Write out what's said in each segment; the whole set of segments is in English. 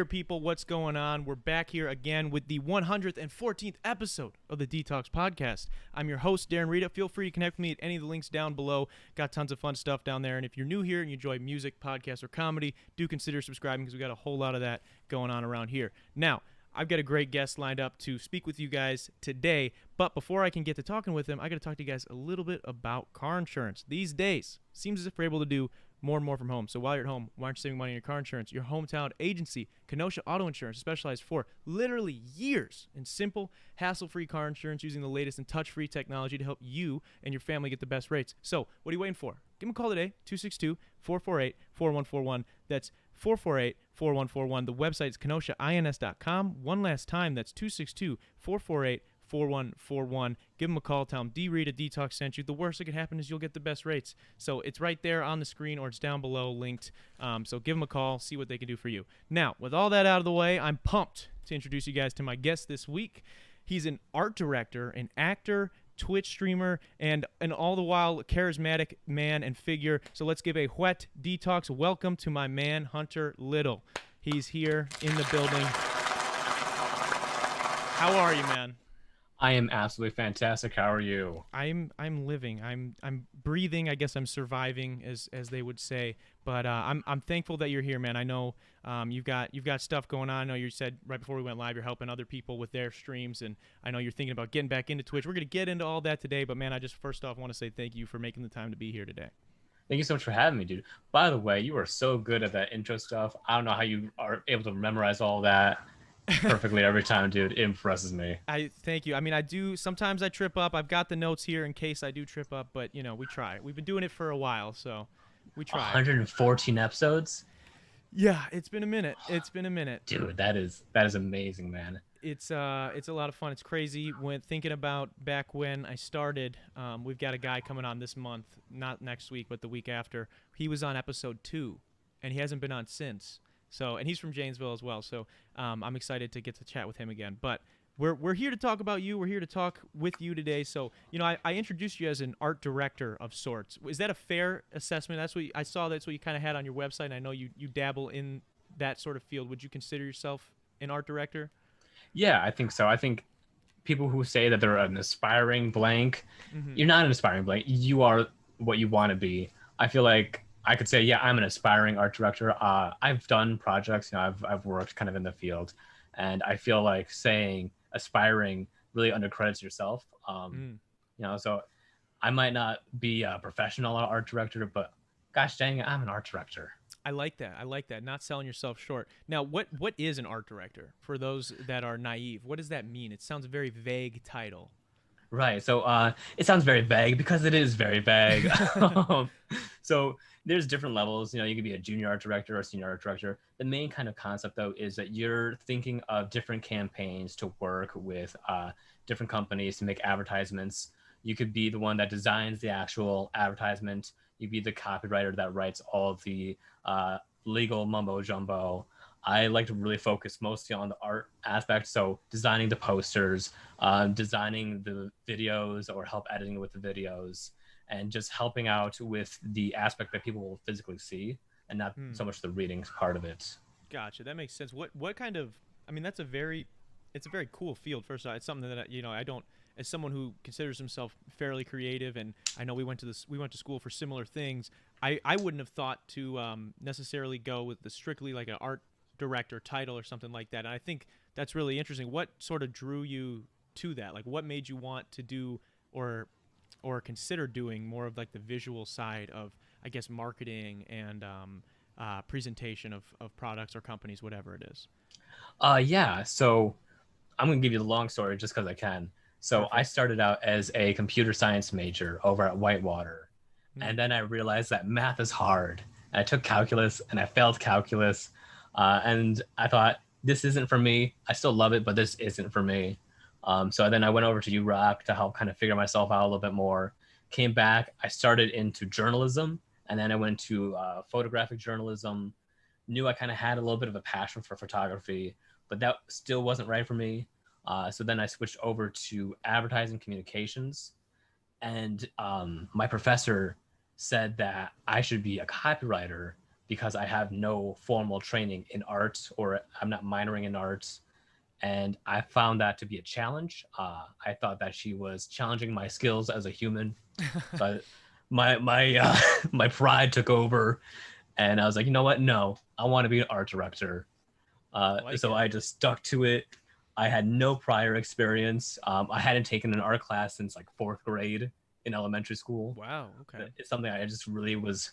people, what's going on? We're back here again with the 114th episode of the dtalks podcast. I'm your host, Darren Rita. Feel free to connect with me at any of the links down below. Got tons of fun stuff down there. And if you're new here and you enjoy music, podcasts, or comedy, do consider subscribing because we got a whole lot of that going on around here. Now, I've got a great guest lined up to speak with you guys today. But before I can get to talking with him, I got to talk to you guys a little bit about car insurance. These days, seems as if we're able to do more and more from home. So while you're at home, why aren't you saving money on your car insurance? Your hometown agency, Kenosha Auto Insurance, is specialized for literally years in simple, hassle-free car insurance using the latest and touch-free technology to help you and your family get the best rates. So what are you waiting for? Give them a call today, 262-448-4141. That's 448-4141. The website is kenoshains.com. One last time, that's 262-448-4141. Give them a call. Tell them Rita dtalks sent you. The worst that could happen is you'll get the best rates. So it's right there on the screen or it's down below linked. So give them a call. See what they can do for you. Now, with all that out of the way, I'm pumped to introduce you guys to my guest this week. He's an art director, an actor, Twitch streamer, and all the while charismatic man and figure. So let's give a wet dtalks welcome to my man, Hunter Little. He's here in the building. How are you, man? I am absolutely fantastic. How are you? I'm living. I'm breathing. I guess I'm surviving, as they would say. But I'm thankful that you're here, man. I know you've got stuff going on. I know you said right before we went live you're helping other people with their streams, and I know you're thinking about getting back into Twitch. We're gonna get into all that today. But man, I just first off want to say thank you for making the time to be here today. Thank you so much for having me, dude. By the way, you are so good at that intro stuff. I don't know how you are able to memorize all that perfectly every time, dude. It impresses me. I thank you. I mean, I do sometimes I trip up. I've got the notes here in case I do trip up, but you know, we try. We've been doing it for a while, so we try. 114 episodes? Yeah, it's been a minute. Dude, that is amazing, man. It's a lot of fun. It's crazy when thinking about back when I started. We've got a guy coming on this month, not next week, but the week after. He was on episode 2 and he hasn't been on since. So, and he's from Janesville as well. So I'm excited to get to chat with him again. But we're here to talk about you. We're here to talk with you today. So, you know, I introduced you as an art director of sorts. Is that a fair assessment? That's what I saw. That's what you kind of had on your website. And I know you dabble in that sort of field. Would you consider yourself an art director? Yeah, I think so. I think people who say that they're an aspiring blank, you're not an aspiring blank. You are what you want to be. I feel like I could say, yeah, I'm an aspiring art director. I've done projects, you know, I've worked kind of in the field, and I feel like saying aspiring really undercredits yourself. You know, so I might not be a professional art director, but gosh dang it, I'm an art director. I like that. Not selling yourself short. Now, what is an art director for those that are naive? What does that mean? It sounds a very vague title. Right. So it sounds very vague because it is very vague. So there's different levels. You know, you could be a junior art director or a senior art director. The main kind of concept, though, is that you're thinking of different campaigns to work with different companies to make advertisements. You could be the one that designs the actual advertisement. You'd be the copywriter that writes all of the legal mumbo jumbo. I like to really focus mostly on the art aspect. So designing the posters, designing the videos or help editing with the videos, and just helping out with the aspect that people will physically see and not so much the reading part of it. Gotcha. That makes sense. What kind of, I mean, it's a very cool field. First of all, it's something that, you know, I don't, as someone who considers himself fairly creative, and I know we went to school for similar things, I wouldn't have thought to necessarily go with the strictly like an art director title or something like that. And I think that's really interesting. What sort of drew you to that? Like, what made you want to do or consider doing more of like the visual side of, I guess, marketing and presentation of products or companies, whatever it is? Yeah. So I'm going to give you the long story just because I can. So Perfect. I started out as a computer science major over at Whitewater. And then I realized that math is hard. And I took calculus and I failed calculus. And I thought, this isn't for me. I still love it, but this isn't for me. So then I went over to URock to help kind of figure myself out a little bit more. Came back, I started into journalism, and then I went to photographic journalism. Knew I kind of had a little bit of a passion for photography, but that still wasn't right for me. So then I switched over to advertising communications. And my professor said that I should be a copywriter because I have no formal training in art, or I'm not minoring in arts. And I found that to be a challenge. I thought that she was challenging my skills as a human. So my my pride took over, and I was like, you know what? No, I want to be an art director. So I just stuck to it. I had no prior experience. I hadn't taken an art class since like fourth grade in elementary school. Wow. Okay. It's something I just really was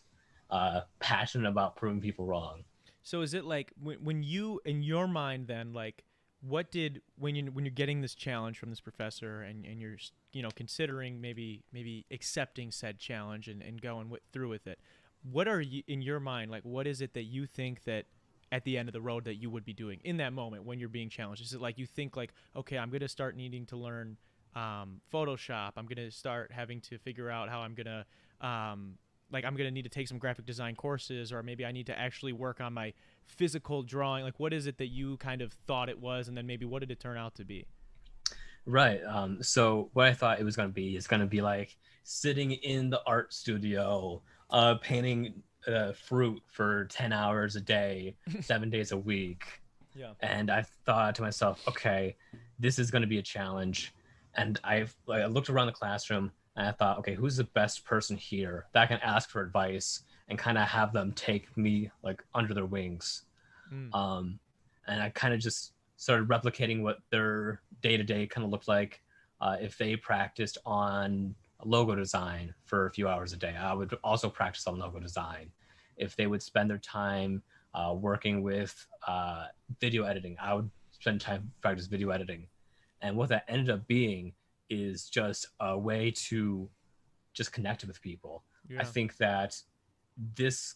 passionate about proving people wrong. So is it like when you in your mind then like what did when you're getting this challenge from this professor and you're considering maybe accepting said challenge and going through with it, what are you in your mind like what is it that you think that at the end of the road that you would be doing in that moment when you're being challenged? Is it like you think like, okay, I'm going to start needing to learn Photoshop. I'm going to start having to figure out how I'm going to like I'm going to need to take some graphic design courses, or maybe I need to actually work on my physical drawing. Like what is it that you kind of thought it was, and then maybe what did it turn out to be? Right. So what I thought it was going to be is going to be like sitting in the art studio, painting fruit for 10 hours a day, 7 days a week. Yeah. And I thought to myself, okay, this is going to be a challenge. And I looked around the classroom and I thought, okay, who's the best person here that I can ask for advice and kind of have them take me like under their wings. Mm. And I kind of just started replicating what their day-to-day kind of looked like. If they practiced on logo design for a few hours a day, I would also practice on logo design. If they would spend their time working with video editing, I would spend time practice video editing. And what that ended up being is just a way to just connect with people. Yeah. I think that this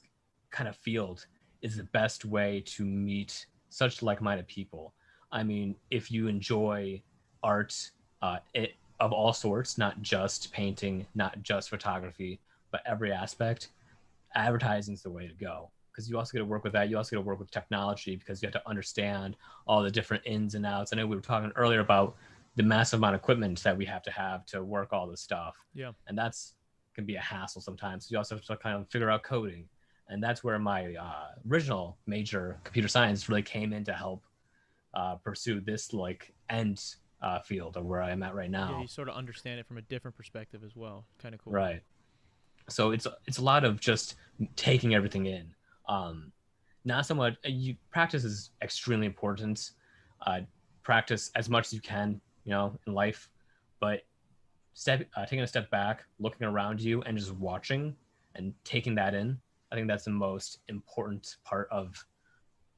kind of field is the best way to meet such like-minded people. I mean, if you enjoy art of all sorts, not just painting, not just photography, but every aspect, advertising is the way to go. Because you also get to work with that. You also get to work with technology because you have to understand all the different ins and outs. I know we were talking earlier about the massive amount of equipment that we have to work all this stuff. Yeah. And that's can be a hassle sometimes. You also have to kind of figure out coding. And that's where my original major, computer science, really came in to help pursue this like end field of where I'm at right now. Yeah, you sort of understand it from a different perspective as well. Kind of cool. Right. So it's a lot of just taking everything in. Not so much. Practice is extremely important. Practice as much as you can, in life, but taking a step back, looking around you, and just watching and taking that in. I think that's the most important part of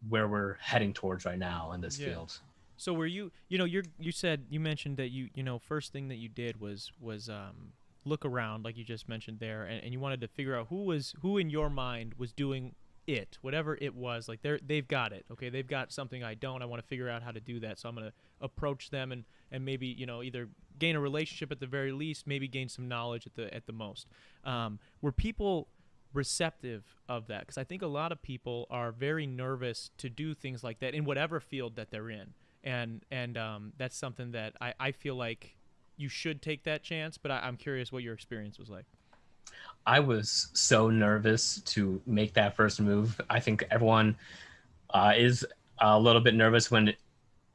where we're heading towards right now in this field. So were you you mentioned that first thing that you did was look around, like you just mentioned there, and you wanted to figure out who in your mind was doing it, whatever it was. Like they've got it. Okay, they've got something I don't. I want to figure out how to do that. So I'm gonna approach them and maybe either gain a relationship at the very least, maybe gain some knowledge at the most. Were people receptive of that? Because I think a lot of people are very nervous to do things like that in whatever field that they're in, and that's something that I feel like you should take that chance. But I'm curious what your experience was like. I was so nervous to make that first move. I think everyone is a little bit nervous when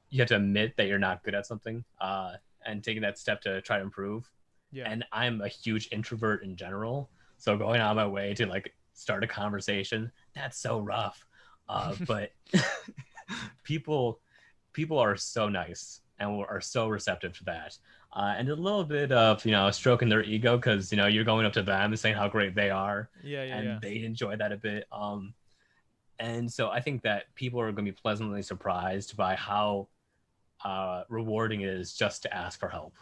you have to admit that you're not good at something and taking that step to try to improve. Yeah. And I'm a huge introvert in general. So going out of my way to like start a conversation, that's so rough. But people are so nice and are so receptive to that. And a little bit of, stroking their ego because, you're going up to them and saying how great they are. And they enjoy that a bit. And so I think that people are going to be pleasantly surprised by how rewarding it is just to ask for help.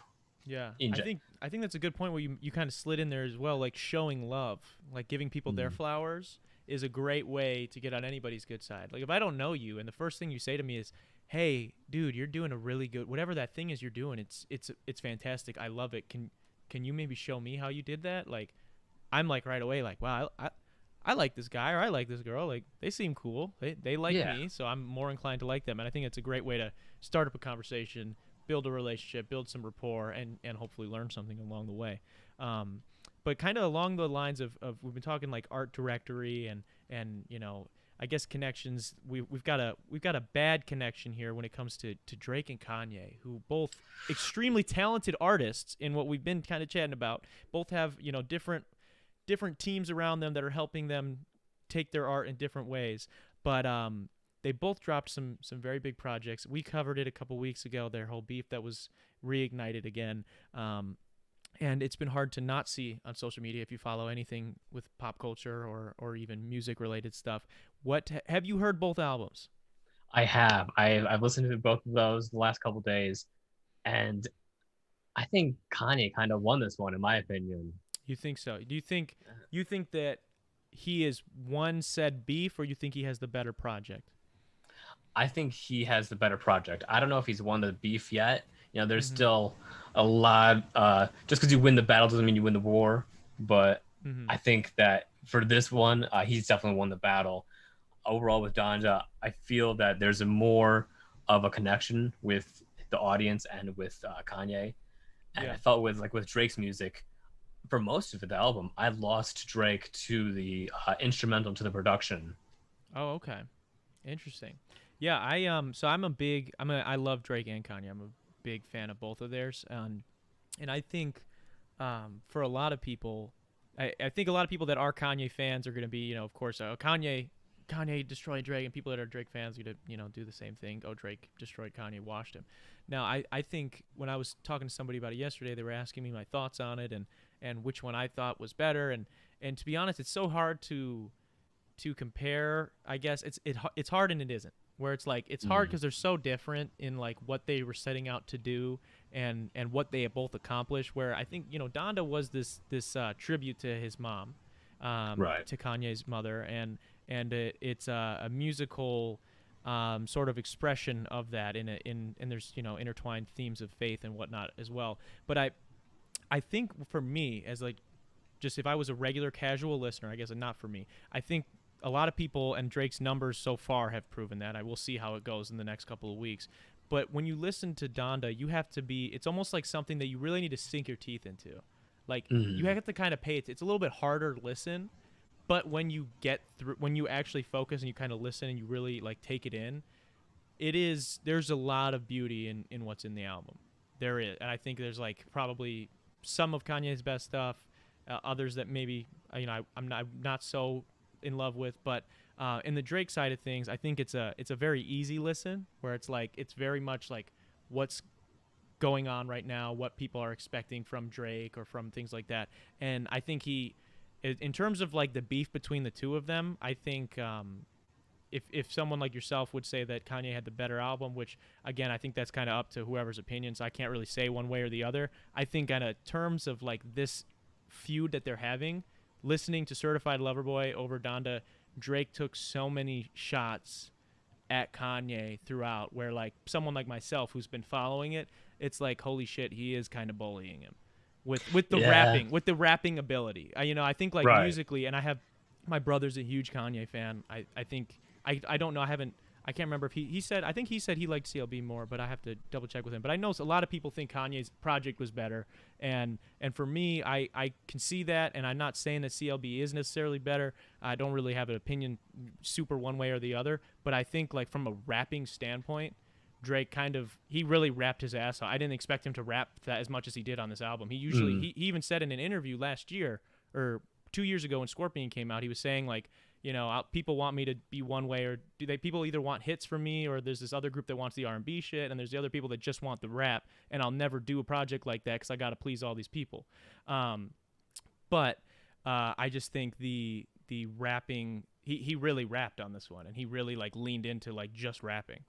Yeah, I think that's a good point where you kind of slid in there as well, like showing love, like giving people their flowers is a great way to get on anybody's good side. Like if I don't know you and the first thing you say to me is, "Hey, dude, you're doing a really good whatever that thing is you're doing. It's fantastic. I love it. Can you maybe show me how you did that?" Like I'm like right away like, "Wow, I like this guy or I like this girl. Like they seem cool. They like me, so I'm more inclined to like them." And I think it's a great way to start up a conversation, build a relationship, build some rapport, and hopefully learn something along the way. but kind of along the lines of we've been talking like art directory and I guess connections. We've got a bad connection here when it comes to Drake and Kanye, who both extremely talented artists in what we've been kind of chatting about. Both have different teams around them that are helping them take their art in different ways. But they both dropped some very big projects. We covered it a couple weeks ago, their whole beef that was reignited again. And it's been hard to not see on social media if you follow anything with pop culture or even music related stuff. What have you heard both albums? I have. I've listened to both of those the last couple days, and I think Kanye kind of won this one, in my opinion. You think so? Do you think that he is won said beef, or you think he has the better project? I think he has the better project. I don't know if he's won the beef yet. There's Mm-hmm. still a lot. Just because you win the battle doesn't mean you win the war. But Mm-hmm. I think that for this one, he's definitely won the battle. Overall, with Donja, I feel that there's a more of a connection with the audience and with Kanye. And Yeah. I felt with Drake's music, for most of the album, I lost Drake to the instrumental, to the production. Oh, okay. Interesting. Yeah, so I love Drake and Kanye. I'm a big fan of both of theirs. And I think for a lot of people, I think a lot of people that are Kanye fans are going to be, of course, Kanye destroyed Drake, and people that are Drake fans are going to, do the same thing. Oh, Drake destroyed Kanye, washed him. Now, I think when I was talking to somebody about it yesterday, they were asking me my thoughts on it and which one I thought was better. And to be honest, it's so hard to compare. I guess it's hard and it isn't. Where it's like it's hard because they're so different in like what they were setting out to do and what they have both accomplished. Where I think Donda was this tribute to his mom, Right. to Kanye's mother, and it's a musical sort of expression of that and there's intertwined themes of faith and whatnot as well. But I think for me, as like just if I was a regular casual listener, I guess not for me, I think a lot of people and Drake's numbers so far have proven that. I will see how it goes in the next couple of weeks. But when you listen to Donda, you have to it's almost like something that you really need to sink your teeth into. Like you have to kind of pay it. It's a little bit harder to listen, but when you get through, when you actually focus and you kind of listen and you really like take it in, there's a lot of beauty in what's in the album. There is, and I think there's like probably some of Kanye's best stuff, others that maybe I'm not so in love with, but in the Drake side of things, I think it's a very easy listen where it's like it's very much like what's going on right now, what people are expecting from Drake or from things like that. And I think in terms of like the beef between the two of them, I think if someone like yourself would say that Kanye had the better album, which again I think that's kind of up to whoever's opinions, I can't really say one way or the other. I think on a terms of like this feud that they're having, listening to Certified Lover Boy over Donda, Drake took so many shots at Kanye throughout where like someone like myself who's been following it, it's like holy shit, he is kind of bullying him with the Yeah. rapping ability. I think like Right. musically, and I have my brother's a huge Kanye fan. I think I don't know, I can't remember if he said, I think he said he liked CLB more, but I have to double check with him. But I know a lot of people think Kanye's project was better, and for me, I can see that, and I'm not saying that CLB is necessarily better. I don't really have an opinion super one way or the other, but I think like from a rapping standpoint, Drake he really rapped his ass off. I didn't expect him to rap that as much as he did on this album. He usually he even said in an interview last year or 2 years ago when Scorpion came out, he was saying like, people want me to be one way, or people either want hits from me, or there's this other group that wants the R&B shit, and there's the other people that just want the rap, and I'll never do a project like that because I got to please all these people. But I just think the rapping, he really rapped on this one, and he really like leaned into like just rapping.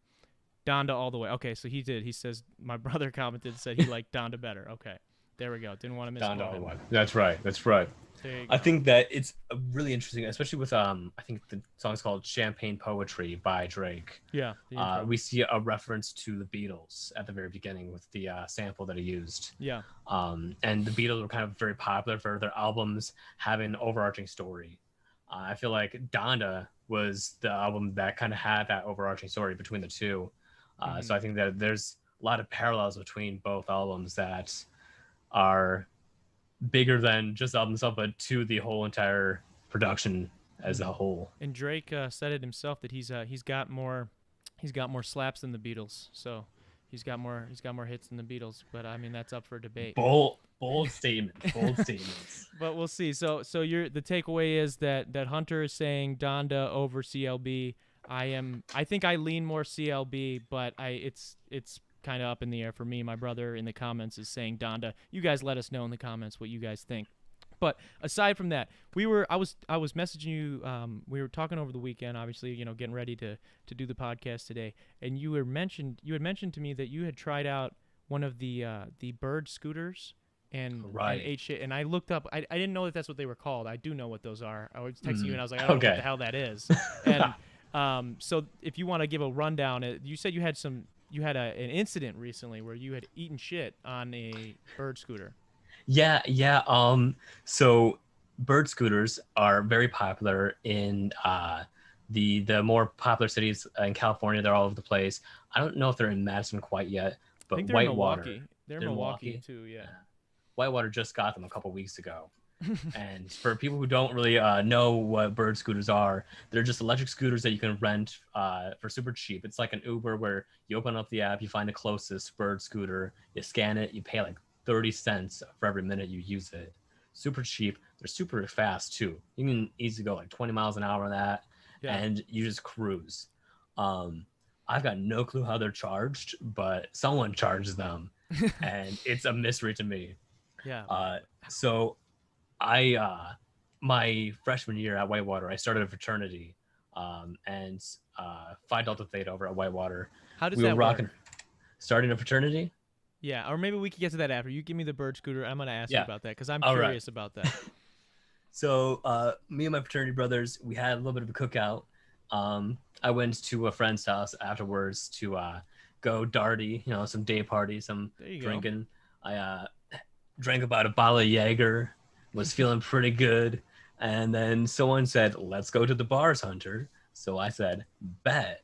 Donda all the way. Okay, so he did. He says my brother commented and said he liked Donda better. Okay, there we go. Didn't want to misquote Donda him. one. That's right. That's right. There you I go. think that it's really interesting, especially with I think the song's called "Champagne Poetry" by Drake. Yeah. The intro. We see a reference to the Beatles at the very beginning with the sample that he used. Yeah. And the Beatles were kind of very popular for their albums having an overarching story. I feel like Donda was the album that kind of had that overarching story between the two. So I think that there's a lot of parallels between both albums that are bigger than just the album itself, but to the whole entire production as a whole. And Drake said it himself that he's got more slaps than the Beatles. So he's got more hits than the Beatles. But I mean that's up for debate. Bold statement. Bold statements. But we'll see. So the takeaway is that Hunter is saying Donda over CLB. I think I lean more CLB, but it's kind of up in the air for me. My brother in the comments is saying Donda. You guys let us know in the comments what you guys think. But aside from that, I was messaging you. We were talking over the weekend, obviously, getting ready to do the podcast today, and you had mentioned to me that you had tried out one of the bird scooters and ate shit. And I looked up. I didn't know that that's what they were called. I do know what those are. I was texting you, and I was like, I don't know what the hell that is. And so if you want to give a rundown, you said you had an incident recently where you had eaten shit on a bird scooter. Yeah. So bird scooters are very popular in the more popular cities in California. They're all over the place. I don't know if they're in Madison quite yet, but I think they're Whitewater. In Milwaukee. They're in Milwaukee too, yeah. Whitewater just got them a couple weeks ago. And for people who don't really know what bird scooters are, they're just electric scooters that you can rent for super cheap. It's like an Uber where you open up the app, you find the closest bird scooter, you scan it, you pay like 30 cents for every minute you use it. Super cheap. They're super fast too. You can easily go like 20 miles an hour on that, and you just cruise. I've got no clue how they're charged, but someone charges them, and it's a mystery to me. Yeah. So my freshman year at Whitewater, I started a fraternity, and Phi Delta Theta over at Whitewater. How does that work? Starting a fraternity? Yeah, or maybe we could get to that after. You give me the bird scooter. I'm going to ask you about that because I'm curious about that. So me and my fraternity brothers, we had a little bit of a cookout. I went to a friend's house afterwards to go darty, some day party, some drinking. I drank about a bottle of Jaeger, was feeling pretty good. And then someone said, let's go to the bars, Hunter. So I said, bet.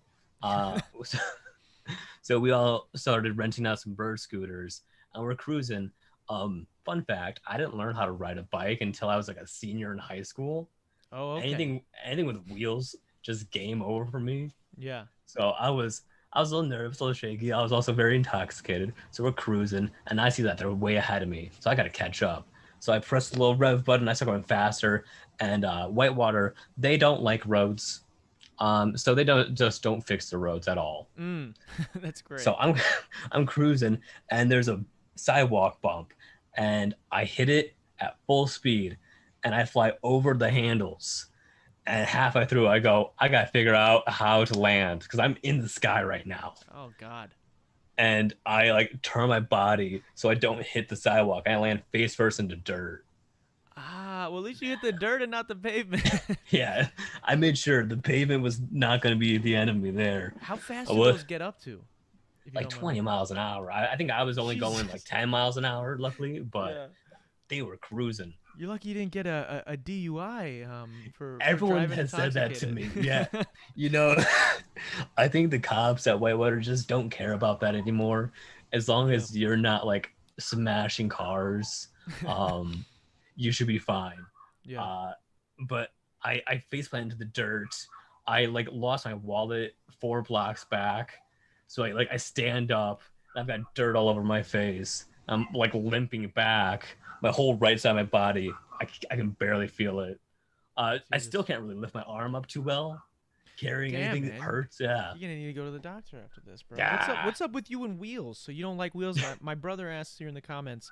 So we all started renting out some bird scooters and we're cruising. Fun fact, I didn't learn how to ride a bike until I was like a senior in high school. Oh, okay. Anything with wheels, just game over for me. Yeah. So I was a little nervous, a little shaky. I was also very intoxicated. So we're cruising and I see that they're way ahead of me. So I got to catch up. So I pressed the little rev button. I start going faster. And Whitewater, they don't like roads. So they don't fix the roads at all. That's great. So I'm cruising and there's a sidewalk bump and I hit it at full speed and I fly over the handles. And halfway through I go, I got to figure out how to land because I'm in the sky right now. Oh God. And I like turn my body so I don't hit the sidewalk. I land face first into dirt. Well, at least you hit the dirt and not the pavement. Yeah, I made sure the pavement was not going to be the end of me there. How fast do those get up to? Like 20 miles an hour. I think I was only going like 10 miles an hour, luckily, but they were cruising. You're lucky you didn't get a DUI for everyone has said that to me. Yeah. I think the cops at Whitewater just don't care about that anymore. As long as you're not like smashing cars, you should be fine. Yeah. But I faceplanted into the dirt. I like lost my wallet 4 blocks back. So I stand up and I've got dirt all over my face. I'm like limping back. My whole right side of my body, I can barely feel it. I still can't really lift my arm up too well. Carrying anything hurts. Yeah. You're gonna need to go to the doctor after this, bro. Yeah. What's up with you and wheels? So you don't like wheels? My brother asks here in the comments.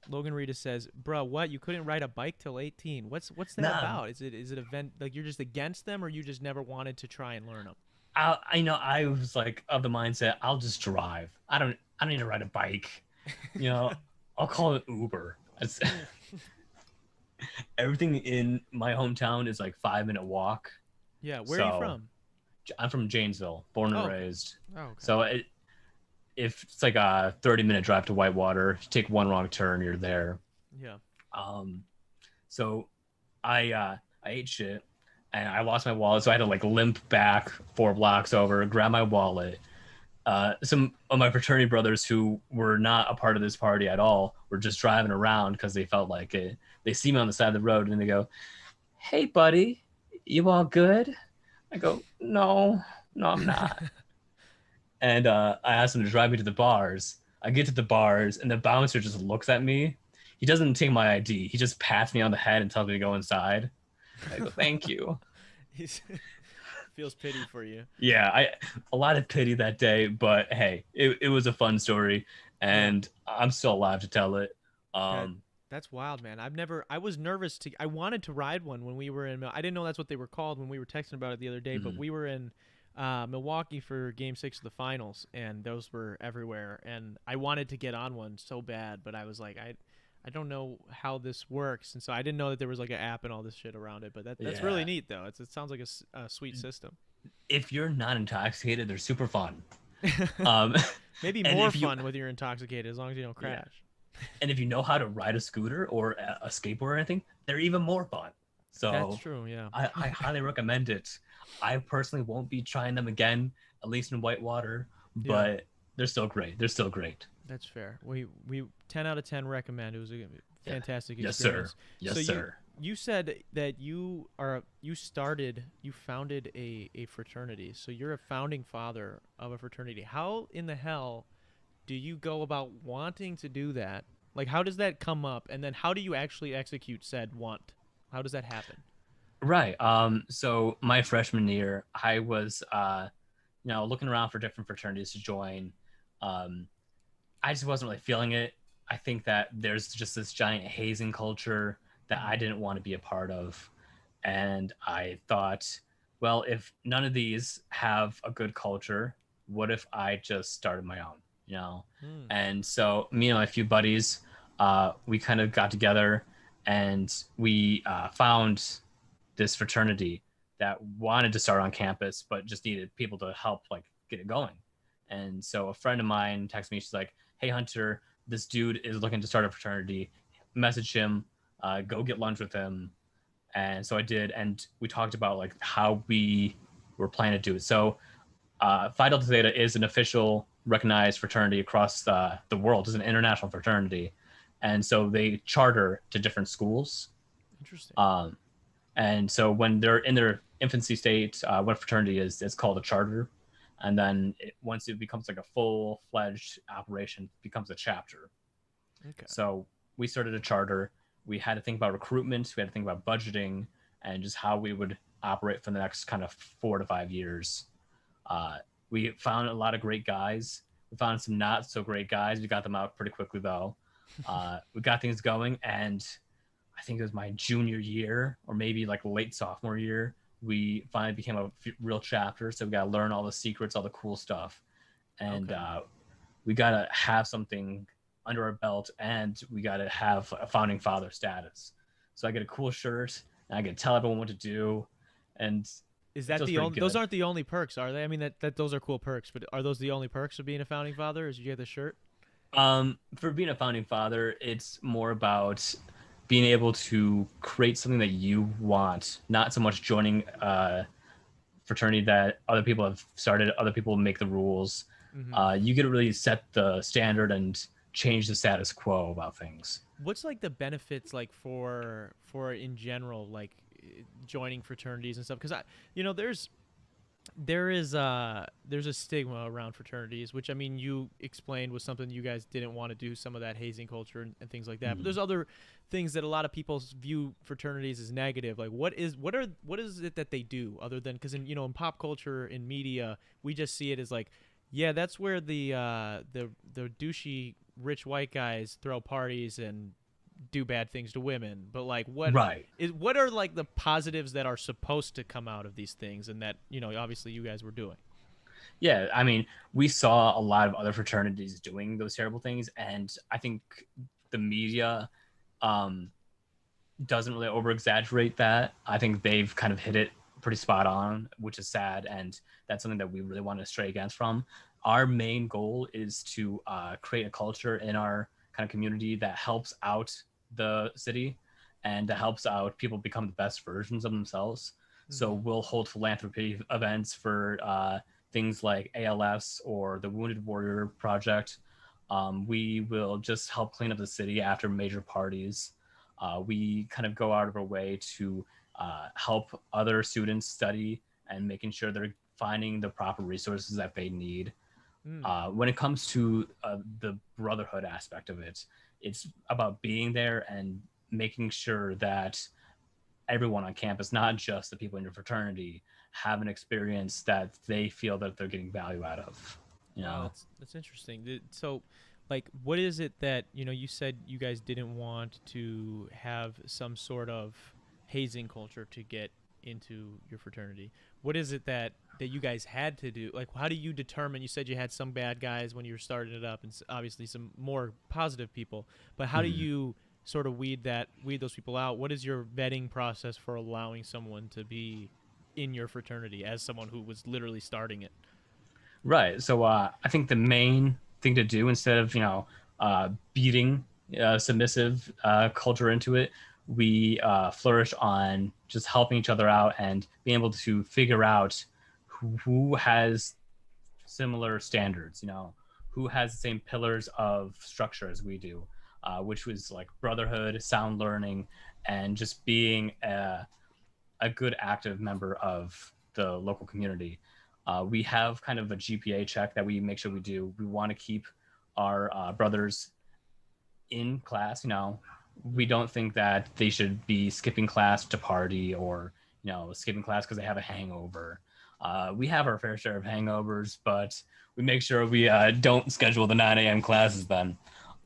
Logan Rita says, "Bro, what? You couldn't ride a bike till 18? What's that about? Is it event like you're just against them, or you just never wanted to try and learn them?" I was like of the mindset I'll just drive. I don't need to ride a bike. I'll call it Uber. Everything in my hometown is like 5-minute walk. Yeah, where are you from? I'm from Janesville, born and raised. Oh, okay. So if it's like a 30-minute drive to Whitewater, if you take one wrong turn, you're there. Yeah. So I ate shit and I lost my wallet, so I had to like limp back 4 blocks over, grab my wallet, some of my fraternity brothers who were not a part of this party at all were just driving around because they felt like it. They see me on the side of the road and they go, "Hey, buddy, you all good?" I go, "No, no, I'm not." And I asked them to drive me to the bars. I get to the bars and the bouncer just looks at me. He doesn't take my ID. He just pats me on the head and tells me to go inside. I go, "Thank you." He feels pity for you. Yeah, a lot of pity that day, but hey, it was a fun story, Yeah. and I'm still alive to tell it. That Um, that's wild, man. I was nervous to. I wanted to ride one when we were in. I didn't know that's what they were called when we were texting about it the other day. But mhm. we were in Milwaukee for Game 6 of the finals, and those were everywhere. And I wanted to get on one so bad, but I was like, I don't know how this works, and so I didn't know that there was like an app and all this shit around it. But that's really Yeah, neat, though. It sounds like a sweet system. if you're not intoxicated, they're super fun. Um, Maybe and more if you fun when you're intoxicated, as long as you don't yeah, crash. and if you know how to ride a scooter or a skateboard or anything, they're even more fun. That's So true. Yeah. I highly recommend it. I personally won't be trying them again, at least in Whitewater, Yeah. but they're still great. They're still great. That's fair. We 10 out of 10 recommend. It was a Yeah. fantastic Yes, sir. experience. So Yes, sir. you said that you founded a fraternity. So you're a founding father of a fraternity. How in the hell do you go about wanting to do that? Like how does that come up? And then how do you actually execute said want? How does that happen? Right. So my freshman year, I was looking around for different fraternities to join. Um, I just wasn't really feeling it. I think that there's just this giant hazing culture that I Mhm. didn't want to be a part of. And I thought, well, if none of these have a good culture, what if I just started my own, you know? Hmm. And so me and my few buddies, we kind of got together and we found this fraternity that wanted to start on campus, but just needed people to help like get it going. And so a friend of mine texted me. She's like, "Hey Hunter, this dude is looking to start a fraternity. Message him. Go get lunch with him." And so I did, and we talked about like how we were planning to do it. So Phi Delta Theta is an official recognized fraternity across the world. It's an international fraternity, and so they charter to different schools. Interesting. Um, and so when they're in their infancy state, what fraternity is, it's called a charter. And then once it becomes like a full fledged operation, it becomes a chapter. Okay. So we started a charter. We had to think about recruitment. We had to think about budgeting and just how we would operate for the next kind of 4 to 5 years. Uh, we found a lot of great guys. We found some not so great guys. We got them out pretty quickly though. We got things going, and I think it was my junior year or maybe like late sophomore year, we finally became a real chapter. So we got to learn all the secrets, all the cool stuff. And Okay. we got to have something under our belt, and we got to have a founding father status. So I get a cool shirt and I can tell everyone what to do. And Is it that feels the pretty only? Those good. aren't the only perks, are they? I mean, that those are cool perks, but are those the only perks of being a founding father? Is you get the shirt? For being a founding father, it's more about being able to create something that you want, not so much joining fraternity that other people have started, other people make the rules. Mm-hmm. You get to really set the standard and change the status quo about things. What's like the benefits like for in general like joining fraternities and stuff? Because there's a stigma around fraternities, which I mean you explained was something you guys didn't want to do, some of that hazing culture and things like that. But Mm. there's other things that a lot of people view fraternities as negative. Like what is it that they do other than because in pop culture in media we just see it as like yeah that's where the douchey rich white guys throw parties and do bad things to women. But like Right. what are like the positives that are supposed to come out of these things and that obviously you guys were doing? Yeah. I mean, we saw a lot of other fraternities doing those terrible things, and I think the media um, doesn't really over exaggerate that. I think they've kind of hit it pretty spot on, which is sad. And that's something that we really want to stray against from. Our main goal is to create a culture in our kind of community that helps out the city and that helps out people become the best versions of themselves. So Mm-hmm. we'll hold philanthropy events for things like ALS or the Wounded Warrior Project. We will just help clean up the city after major parties. We kind of go out of our way to help other students study and making sure they're finding the proper resources that they need. Mm. When it comes to the brotherhood aspect of it, it's about being there and making sure that everyone on campus, not just the people in your fraternity, have an experience that they feel that they're getting value out of. You Wow, know, that's interesting. So, like, what is it that you said you guys didn't want to have some sort of hazing culture to get into your fraternity? What is it that you guys had to do? Like, how do you determine? You said you had some bad guys when you were starting it up, and obviously some more positive people. But how do Mhm. you sort of weed those people out? What is your vetting process for allowing someone to be in your fraternity as someone who was literally starting it? Right. So I think the main thing to do instead of beating submissive culture into it, we flourish on just helping each other out and being able to figure out who has similar standards. Who has the same pillars of structure as we do, which was like brotherhood, sound learning, and just being a good active member of the local community. We have kind of a GPA check that we make sure we do. We want to keep our brothers in class. We don't think that they should be skipping class to party or skipping class because they have a hangover. We have our fair share of hangovers, but we make sure we don't schedule the 9 a.m. classes then.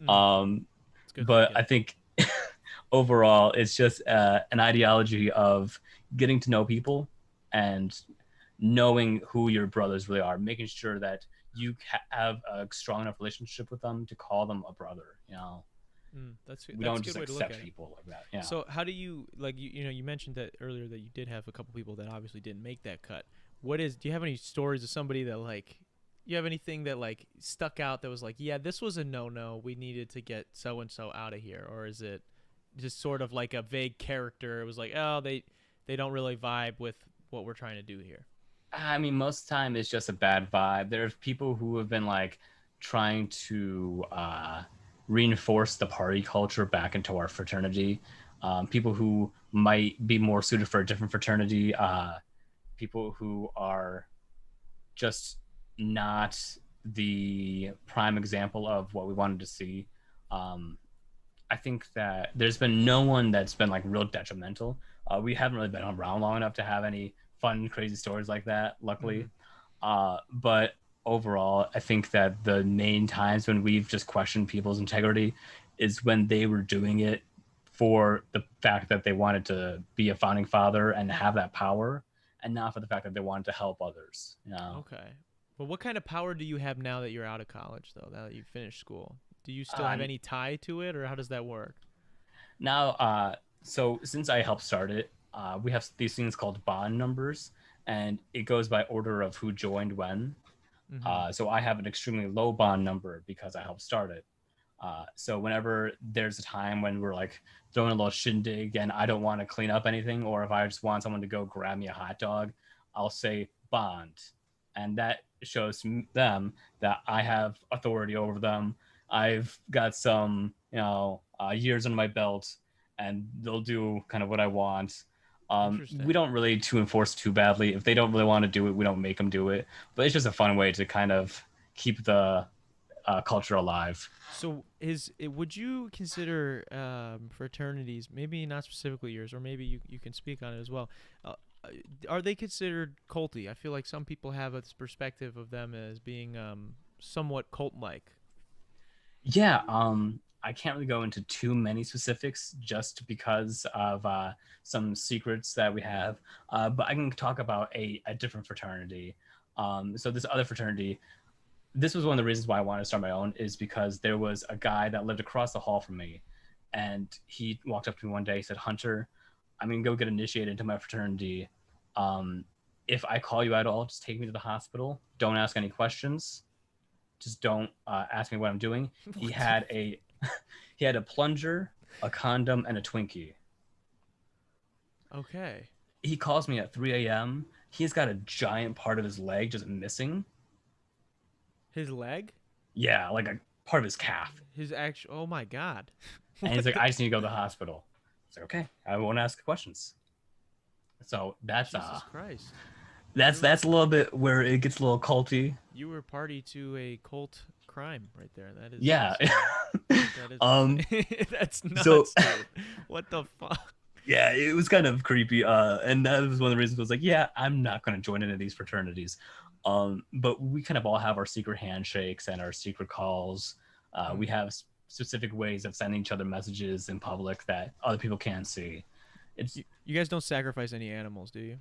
Mm, Um, it's good but thinking. I think overall, it's just an ideology of getting to know people and knowing who your brothers really are, making sure that you have a strong enough relationship with them to call them a brother. We That's don't a good just way to look at accept it. people like that. Yeah. So how do you like you mentioned that earlier that you did have a couple people that obviously didn't make that cut. Do you have any stories of somebody that like you have anything that like stuck out that was like, yeah, this was a no, we needed to get so and so out of here, or is it just sort of like a vague character? It was like, oh, they don't really vibe with what we're trying to do here. I mean, most of the time it's just a bad vibe. There's people who have been like trying to reinforce the party culture back into our fraternity. People who might be more suited for a different fraternity. People who are just not the prime example of what we wanted to see. Um, I think that there's been no one that's been like real detrimental. We haven't really been around long enough to have any fun, crazy stories like that, luckily. Mm-hmm. But overall, I think that the main times when we've just questioned people's integrity is when they were doing it for the fact that they wanted to be a founding father and have that power, and not for the fact that they wanted to help others. Okay. But what kind of power do you have now that you're out of college, though, now that you've finished school? Do you still Uh, have any tie to it, or how does that work? Now, so since I helped start it, we have these things called bond numbers, and it goes by order of who joined when. Mm-hmm. So I have an extremely low bond number because I helped start it. So whenever there's a time when we're like throwing a little shindig and I don't want to clean up anything, or if I just want someone to go grab me a hot dog, I'll say bond, and that shows them that I have authority over them. I've got some, years on my belt, and they'll do kind of what I want. We Interesting. don't really to enforce too badly. If they don't really want to do it, we don't make them do it. But it's just a fun way to kind of keep the culture alive. So, would you consider fraternities, maybe not specifically yours, or maybe you can speak on it as well? Uh, uh, are they considered culty? I feel like some people have this perspective of them as being somewhat cult-like. Yeah, I can't really go into too many specifics just because of some secrets that we have, but I can talk about a different fraternity. So this other fraternity, this was one of the reasons why I wanted to start my own, is because there was a guy that lived across the hall from me, and he walked up to me one day. He said, "Hunter, I'm gonna go get initiated into my fraternity. Um, if I call you at all, just take me to the hospital. Don't ask any questions. Just don't ask me what I'm doing." He What? had a he had a plunger, a condom, and a Twinkie. Okay. He calls me at 3 a.m. he's got a giant part of his leg just missing. His leg? Yeah, like a part of his calf. His actual. Oh my God. And he's What like, the I just need to go to the hospital. It's like, okay, I won't ask questions. So Jesus Christ. that's a little bit where it gets a little culty. You were party to a cult crime right there. That is Yeah. insane. That is insane. That's So nuts, dude. What the fuck? yeah, it was kind of creepy. And that was one of the reasons I was like, yeah, I'm not going to join any of these fraternities. But we kind of all have our secret handshakes and our secret calls. We have specific ways of sending each other messages in public that other people can't see. You guys don't sacrifice any animals, do you?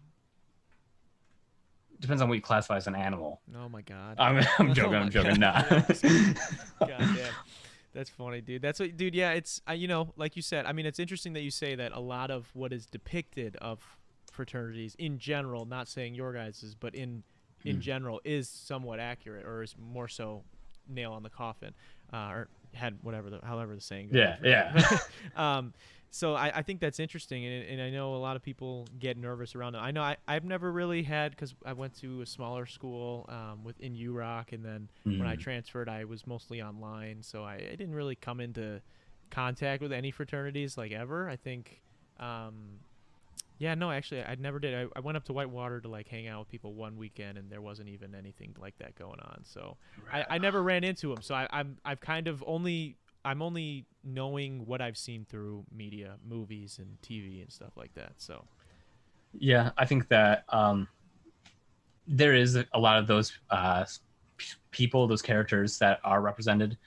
Depends on what you classify as an animal. Oh my God. I'm joking. Oh I'm my joking. God. Nah. God damn. That's funny, dude. That's what, dude. Yeah, it's like you said. I mean, it's interesting that you say that a lot of what is depicted of fraternities in general, not saying your guys's, but in general, is somewhat accurate, or is more so nail on the coffin, or had however the saying goes. Yeah. So I think that's interesting, and I know a lot of people get nervous around it. I know I've never really had, because I went to a smaller school within URock, and then when I transferred, I was mostly online, so I didn't really come into contact with any fraternities like ever. I think, yeah, no, actually, I never did. I went up to Whitewater to like hang out with people one weekend, and there wasn't even anything like that going on. So I never ran into them. So I've kind of I'm only knowing what I've seen through media, movies, and TV and stuff like that. So, Yeah, I think that there is a lot of those people, those characters that are represented,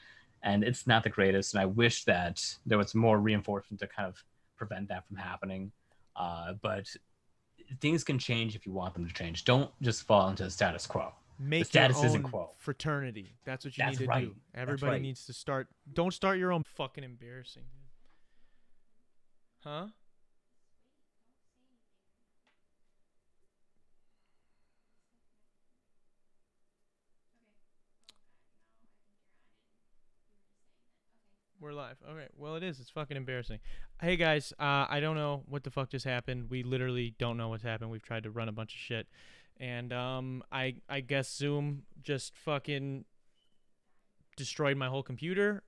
and it's not the greatest. And I wish that there was more reinforcement to kind of prevent that from happening. But things can change if you want them to change. Don't just fall into the status quo. Make the status your isn't own quo. fraternity. That's what you That's need to right. do. Everybody right. needs to start. Don't start your own. Fucking embarrassing, dude. Huh? We're live. Okay. Well, it is. It's fucking embarrassing. Hey guys, I don't know what the fuck just happened. We literally don't know what's happened. We've tried to run a bunch of shit, and I guess Zoom just fucking destroyed my whole computer.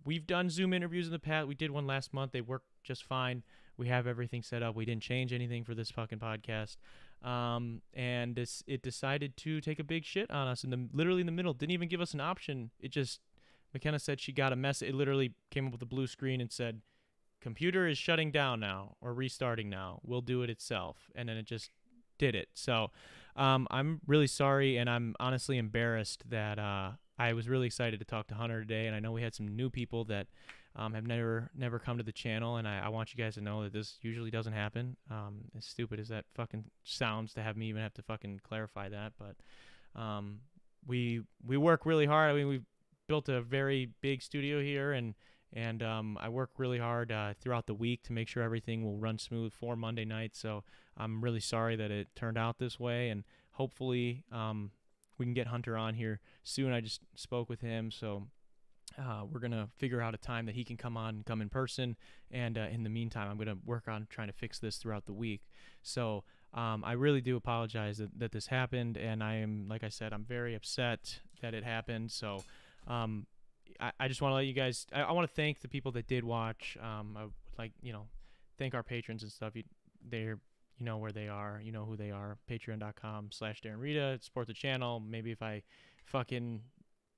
We've done Zoom interviews in the past. We did one last month. They worked just fine. We have everything set up. We didn't change anything for this fucking podcast. And it decided to take a big shit on us literally in the middle. Didn't even give us an option. It just McKenna said she got a message. It literally came up with a blue screen and said, "Computer is shutting down now or restarting now. We'll do it itself." And then it just did it. So I'm really sorry, and I'm honestly embarrassed that I was really excited to talk to Hunter today, and I know we had some new people that have never come to the channel, and I want you guys to know that this usually doesn't happen. As stupid as that fucking sounds to have me even have to fucking clarify that, but we work really hard. I mean, we've built a very big studio here, and I work really hard throughout the week to make sure everything will run smooth for Monday night. So I'm really sorry that it turned out this way, and hopefully we can get Hunter on here soon. I just spoke with him, so we're going to figure out a time that he can come on and come in person, and in the meantime, I'm going to work on trying to fix this throughout the week. So I really do apologize that this happened, and I am, like I said, I'm very upset that it happened. So I just want to let you guys, I want to thank the people that did watch. I would like, thank our patrons and stuff. They're, where they are, who they are. Patreon.com/Darren Rita. Support the channel. Maybe if I fucking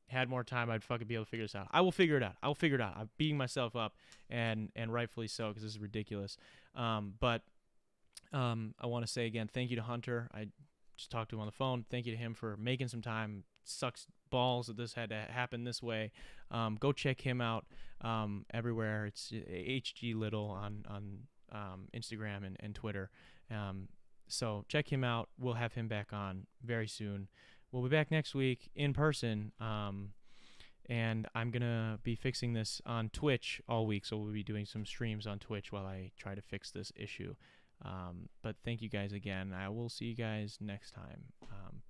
had more time, I'd fucking be able to figure this out. I will figure it out. I'm beating myself up, and rightfully so, because this is ridiculous. But I want to say again, thank you to Hunter. I just talked to him on the phone. Thank you to him for making some time. Sucks balls that this had to happen this way. Go check him out everywhere. It's HG Little on Instagram and Twitter. So check him out. We'll have him back on very soon. We'll be back next week in person. And I'm going to be fixing this on Twitch all week. So we'll be doing some streams on Twitch while I try to fix this issue. But thank you guys again. I will see you guys next time. Peace.